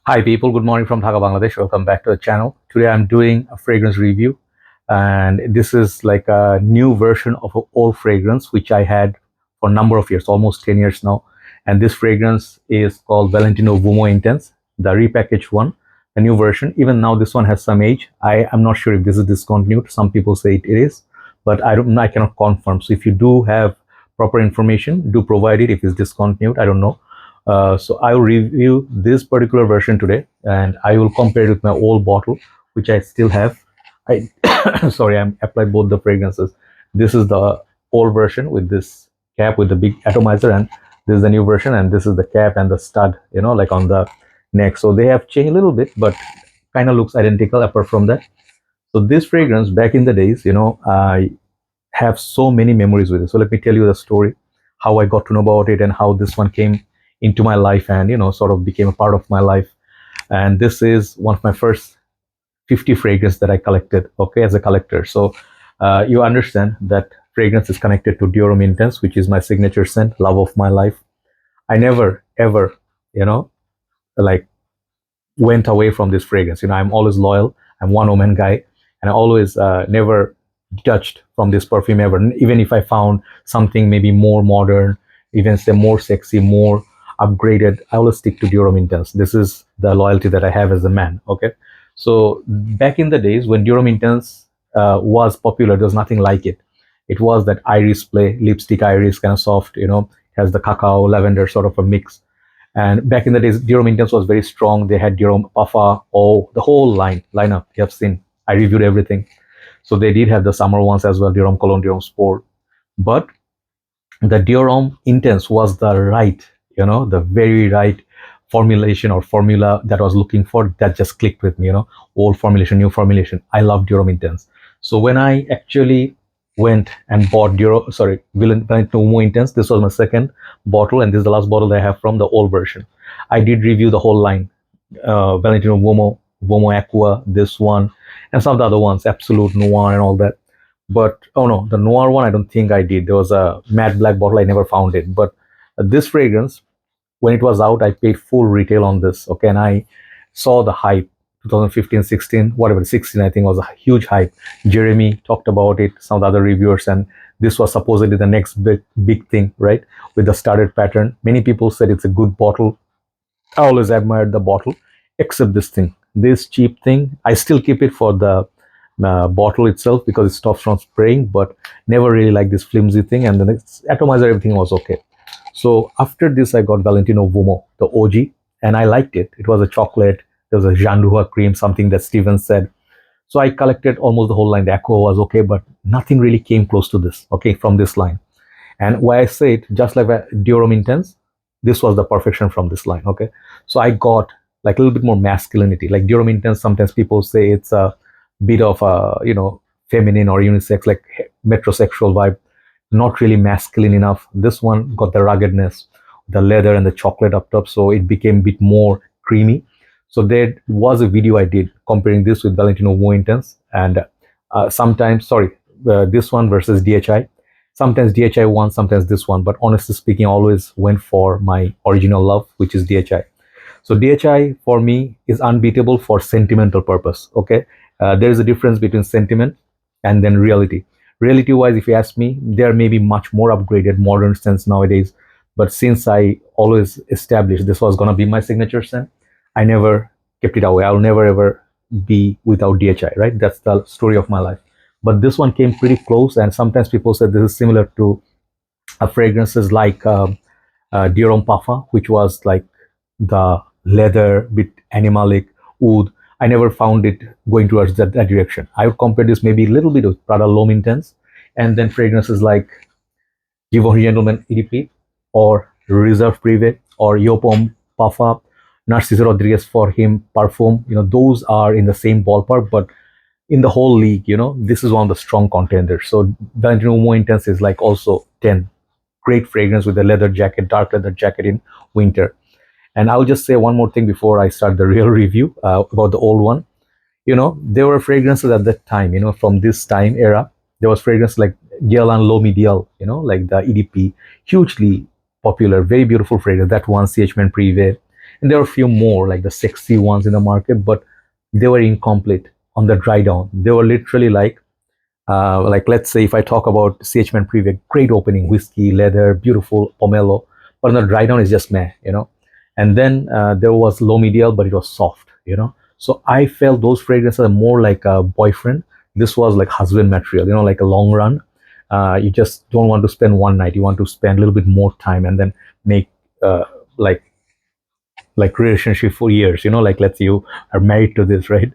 Hi people, good morning from Dhaka, Bangladesh. Welcome back to the channel. Today I'm doing a fragrance review, and this is like a new version of an old fragrance which I had for a number of years, almost 10 years now. And this fragrance is called Valentino Uomo Intense, the repackaged one, a new version. Even now this one has some age. I am not sure if this is discontinued. Some people say it is, but I cannot confirm. So if you do have proper information, do provide it. If it's discontinued, I don't know. So I will review this particular version today, and I will compare it with my old bottle, which I still have. I sorry, I'm applied both the fragrances. This is the old version with this cap with the big atomizer, and this is the new version, and this is the cap and the stud, like on the neck. So they have changed a little bit, but kind of looks identical apart from that. So this fragrance, back in the days, I have so many memories with it. So let me tell you the story, how I got to know about it, and how this one came into my life, and sort of became a part of my life. And this is one of my first 50 fragrance that I collected, okay, as a collector. So you understand that fragrance is connected to Dior Homme Intense, which is my signature scent, love of my life. I never ever, like went away from this fragrance. I'm always loyal. I'm one woman guy, and I always never touched from this perfume ever. Even if I found something maybe more modern, even say more sexy, more upgraded, I always stick to Dior Homme Intense. This is the loyalty that I have as a man. Okay, so back in the days when Dior Homme Intense was popular, there was nothing like it. It was that iris play, lipstick iris, kind of soft. Has the cacao lavender sort of a mix. And back in the days, Dior Intense was very strong. They had Dior Puffa, oh, the whole lineup. You have seen. I reviewed everything. So they did have the summer ones as well, Dior Cologne, Dior Sport. But the Dior Intense was the right, the very right formulation or formula that I was looking for. That just clicked with me, old formulation, new formulation. I love Dior Intense. So when I actually went and bought Valentino Uomo Intense, this was my second bottle, and this is the last bottle that I have from the old version. I did review the whole line, Valentino Uomo, Uomo Aqua, this one, and some of the other ones, Absolute Noir and all that. But oh no, the Noir one I don't think I did. There was a matte black bottle, I never found it. But this fragrance, when it was out, I paid full retail on this. Okay, and I saw the hype. 2015, 16, whatever, 16, I think was a huge hype. Jeremy talked about it, some of the other reviewers, and this was supposedly the next big thing, right? With the studded pattern. Many people said it's a good bottle. I always admired the bottle, except this thing, this cheap thing. I still keep it for the bottle itself because it stops from spraying, but never really like this flimsy thing. And the next atomizer, everything was okay. So after this, I got Valentino Uomo, the OG, and I liked it. It was a chocolate. There was a Jandua cream, something that Steven said. So I collected almost the whole line. The Aqua was okay, but nothing really came close to this, okay, from this line. And why I say it, just like Dior Homme Intense, this was the perfection from this line, okay? So I got like a little bit more masculinity. Like Dior Homme Intense, sometimes people say it's a bit of a, feminine or unisex, like metrosexual vibe, not really masculine enough. This one got the ruggedness, the leather and the chocolate up top, so it became a bit more creamy. So there was a video I did comparing this with Valentino Uomo Intense, and sometimes, sorry, this one versus DHI. Sometimes DHI won, sometimes this one, but honestly speaking, I always went for my original love, which is DHI. So DHI for me is unbeatable for sentimental purpose. Okay, there is a difference between sentiment and then reality. Reality wise, if you ask me, there may be much more upgraded modern scents nowadays, but since I always established this was gonna be my signature scent, I never kept it away. I'll never ever be without DHI, right? That's the story of my life. But this one came pretty close, and sometimes people said this is similar to fragrances like Dior Homme Parfum, which was like the leather, bit animalic, oud. I never found it going towards that direction. I would compare this maybe a little bit with Prada L'Homme Intense, and then fragrances like Givenchy Gentleman EDP, or Reserve Privé, or Yopom Parfum, Narcisse Rodriguez for him, Perfume. Those are in the same ballpark, but in the whole league, this is one of the strong contenders. So Valentino Uomo Intense is like also 10. Great fragrance with a leather jacket, dark leather jacket in winter. And I'll just say one more thing before I start the real review about the old one. There were fragrances at that time, from this time era. There was fragrance like Guerlain L'Eau Medial, like the EDP, hugely popular, very beautiful fragrance. That one, CH Men Privé. And there were a few more like the sexy ones in the market, but they were incomplete on the dry down. They were literally like let's say if I talk about CHMN Privé, great opening, whiskey, leather, beautiful pomelo, but on the dry down is just meh. And then there was low medial, but it was soft. So I felt those fragrances are more like a boyfriend. This was like husband material, like a long run. You just don't want to spend one night. You want to spend a little bit more time and then make uh, like relationship for years. Like let's say you are married to this, right?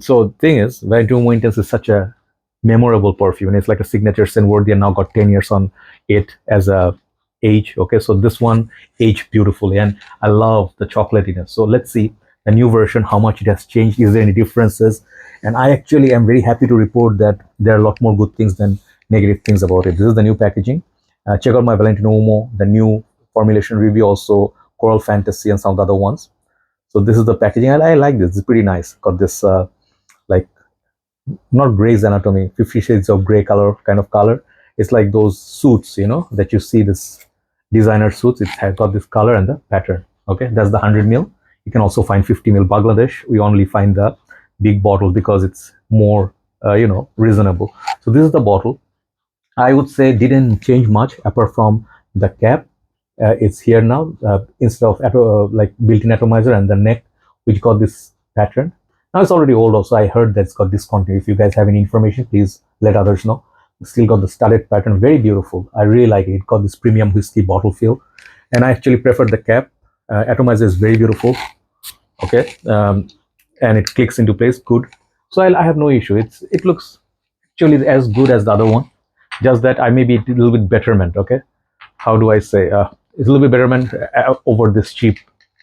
So thing is, Valentino Uomo Intense is such a memorable perfume, and it's like a signature scent worthy, and now got 10 years on it as a age. Okay, so this one aged beautifully, and I love the chocolatiness. So let's see the new version, how much it has changed. Is there any differences? And I actually am very happy to report that there are a lot more good things than negative things about it. This is the new packaging. Check out my Valentino Uomo, the new formulation review, also Coral Fantasy and some of the other ones. So this is the packaging. I like this. It's pretty nice. Got this like not Grey's Anatomy, 50 Shades of Grey color kind of color. It's like those suits, that you see, this designer suits. It has got this color and the pattern. Okay, that's the 100 ml. You can also find 50 ml Bangladesh. We only find the big bottle because it's more, reasonable. So this is the bottle. I would say didn't change much apart from the cap. It's here now instead of like built-in atomizer, and the neck which got this pattern. Now it's already old also. I heard that it's got discontinued. If you guys have any information, please let others know. Still got the studded pattern, very beautiful. I really like it. It got this premium whiskey bottle feel, and I actually prefer the cap. Atomizer is very beautiful. Okay, and it clicks into place good. So I have no issue. It looks actually as good as the other one, just that I may be a little bit betterment. Okay, how do I say? It's a little bit betterment over this cheap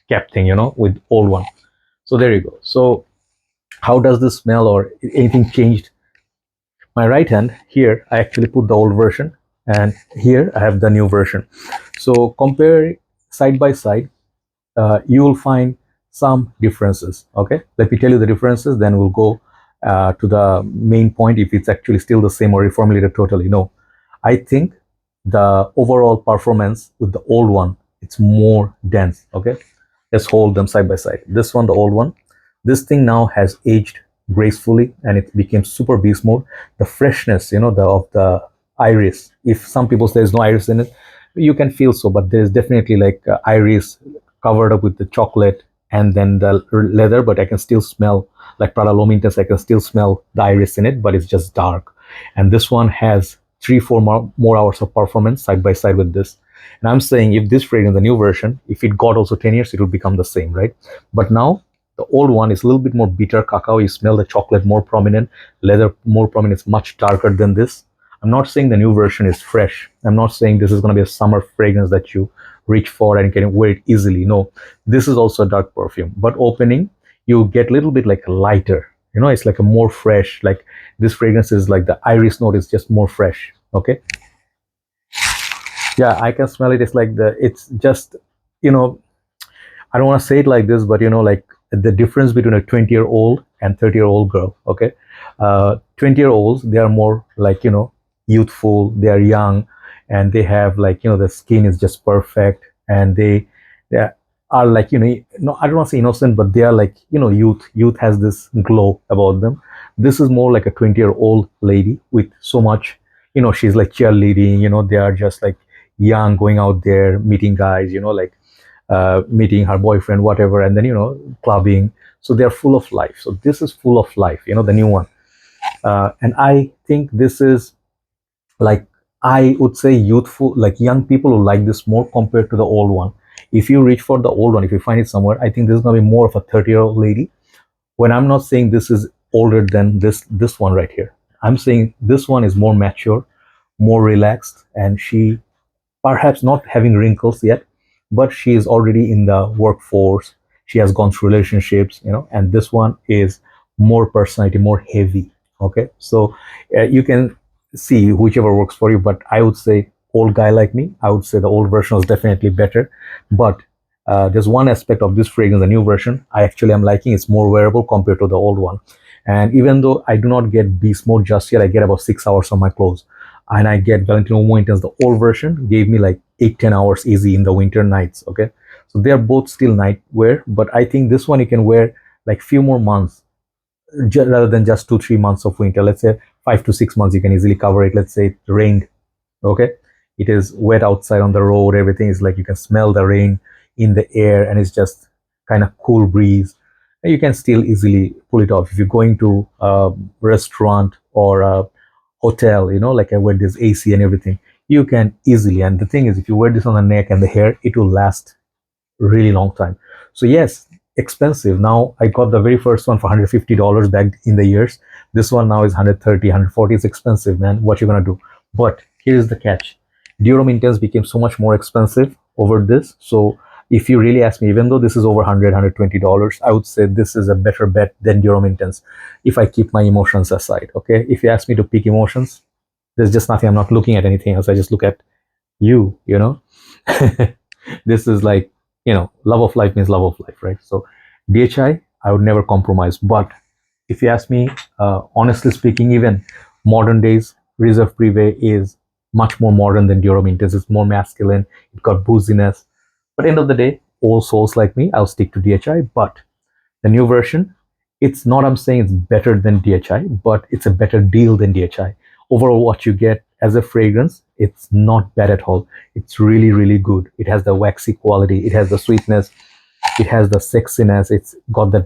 cap thing, with old one. So there you go. So how does this smell, or anything changed? My right hand here, I actually put the old version, and here I have the new version. So compare side by side, you will find some differences. Okay, let me tell you the differences, then we'll go to the main point, if it's actually still the same or reformulated totally. No, I think the overall performance with the old one, it's more dense. Okay, let's hold them side by side. This one, the old one, this thing now has aged gracefully, and it became super beast mode. The freshness, of the iris, if some people say there's no iris in it, you can feel so, but there's definitely like iris covered up with the chocolate and then the leather, but I can still smell, like Prada L'Homme Intense, I can still smell the iris in it, but it's just dark. And this one has 3-4 more hours of performance side by side with this. And I'm saying, if this fragrance, the new version, if it got also 10 years, it will become the same, right? But now the old one is a little bit more bitter cacao. You smell the chocolate more prominent, leather more prominent. It's much darker than this. I'm not saying the new version is fresh. I'm not saying this is going to be a summer fragrance that you reach for and can wear it easily. No, this is also a dark perfume, but opening, you get a little bit like lighter. It's like a more fresh, like this fragrance is like the iris note is just more fresh. Okay. Yeah, I can smell it. It's just, I don't want to say it like this, but like the difference between a 20-year-old and 30-year-old girl. Okay. 20-year-olds, they are more like, youthful, they are young, and they have like, the skin is just perfect, and they are like, no, I don't want to say innocent, but they are like, youth has this glow about them. This is more like a 20-year-old lady with so much, she's like cheerleading, they are just like young, going out there, meeting guys, like meeting her boyfriend, whatever, and then clubbing. So they're full of life. So this is full of life, the new one. And I think this is like, I would say youthful, like young people who like this more compared to the old one. If you reach for the old one, if you find it somewhere, I think this is gonna be more of a 30-year-old lady. When I'm not saying this is older than this one right here, I'm saying this one is more mature, more relaxed, and she perhaps not having wrinkles yet, but she is already in the workforce. She has gone through relationships, and this one is more personality, more heavy. Okay, so you can see whichever works for you, but I would say, old guy like me, I would say the old version is definitely better. But there's one aspect of this fragrance, the new version, I actually am liking. It's more wearable compared to the old one. And even though I do not get beast mode just yet, I get about 6 hours on my clothes, and I get Valentino Uomo Intense, the old version gave me like 8-10 hours easy in the winter nights. Okay, So they are both still night wear, but I think this one you can wear like few more months rather than just 2 3 months of winter. Let's say 5 to 6 months you can easily cover it. Let's say it rained, okay, it is wet outside on the road, everything is like you can smell the rain in the air, and it's just kind of cool breeze, and you can still easily pull it off if you're going to a restaurant or a hotel, like where there's AC and everything. You can easily, and the thing is, if you wear this on the neck and the hair, it will last really long time. So yes, expensive. Now I got the very first one for $150 back in the years. This one now is 130, 140. It's expensive, man. What you gonna do? But here's the catch. Dior Intense became so much more expensive over this. So if you really ask me, even though this is over 100, $120, I would say this is a better bet than Dior Intense if I keep my emotions aside. Okay. If you ask me to pick emotions, there's just nothing. I'm not looking at anything else. I just look at you. This is like, love of life means love of life, right? So DHI would never compromise. But if you ask me, honestly speaking, even modern days, Reserve Privé is much more modern than Dior Intense. It's more masculine. It got booziness. But end of the day, old souls like me, I'll stick to DHI. But the new version, it's not, I'm saying it's better than DHI, but it's a better deal than DHI. Overall, what you get as a fragrance, it's not bad at all. It's really, really good. It has the waxy quality, it has the sweetness, it has the sexiness, it's got that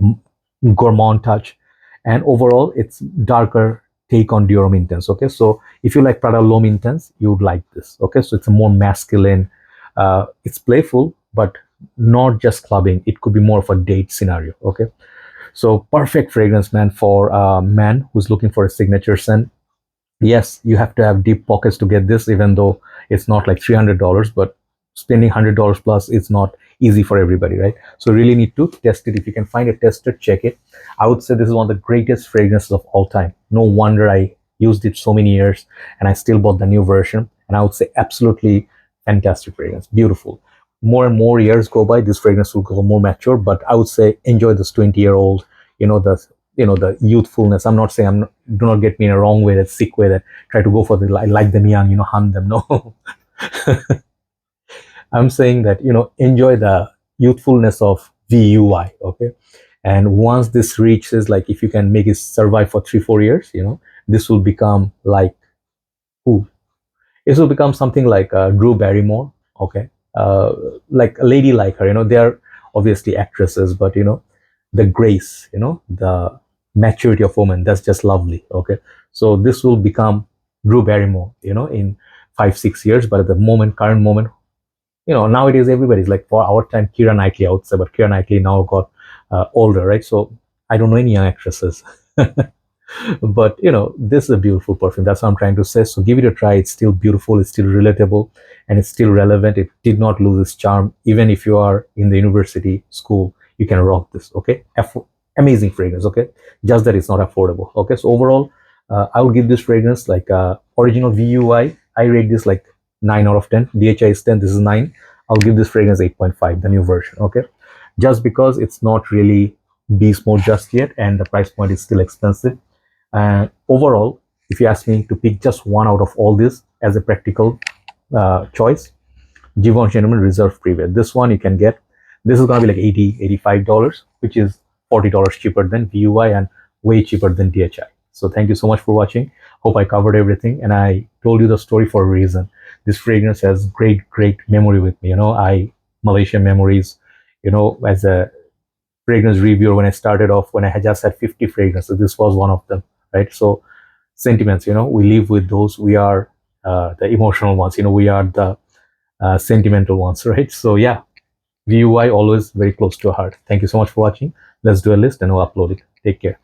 gourmand touch, and overall, it's darker take on Dior Intense. Okay, so if you like Prada L'Homme Intense, you would like this. Okay, so it's a more masculine, it's playful, but not just clubbing. It could be more of a date scenario. Okay, so perfect fragrance, man, for a man who's looking for a signature scent. Yes, you have to have deep pockets to get this, even though it's not like $300, but spending $100 plus, it's not easy for everybody, right? So really need to test it. If you can find a tester, check it. I would say this is one of the greatest fragrances of all time. No wonder I used it so many years and I still bought the new version. And I would say absolutely fantastic fragrance, beautiful. More and more years go by, this fragrance will go more mature, but I would say enjoy this 20-year-old, the youthfulness. I'm not saying, do not get me in a wrong way, that sick way, that try to go for the like them young, hunt them. No. I'm saying that, enjoy the youthfulness of VUI. Okay, and once this reaches, like, if you can make it survive for 3 4 years, this will become like, who this will become something like Drew Barrymore. Okay, like a lady like her. They are obviously actresses, but the grace, the maturity of woman, that's just lovely. Okay, so this will become Drew Barrymore, in 5 6 years. But at the current moment, nowadays everybody's like, for our time, Keira Knightley, I would say, but Keira Knightley now got older, right? So I don't know any young actresses. But this is a beautiful perfume. That's what I'm trying to say. So give it a try. It's still beautiful, it's still relatable, and it's still relevant. It did not lose its charm. Even if you are in the university school, you can rock this. Okay, amazing fragrance. Okay, just that it's not affordable. Okay, so overall, I will give this fragrance like original VUI. I rate this like 9 out of 10. DHI is 10, this is 9. I'll give this fragrance 8.5, the new version. Okay, just because it's not really beast mode just yet, and the price point is still expensive. And overall, if you ask me to pick just one out of all this as a practical choice, Givenchy Reserve Privé. This one you can get. This is gonna be like $85, which is $40 cheaper than VUI and way cheaper than DHI. So thank you so much for watching. Hope I covered everything, and I told you the story for a reason. This fragrance has great memory with me. Malaysian memories. As a fragrance reviewer, when I started off, when I had just had 50 fragrances, this was one of them, right? So sentiments, we live with those. We are the emotional ones, we are the sentimental ones, right? So yeah, VUI always very close to our heart. Thank you so much for watching. Let's do a list and we'll upload it. Take care.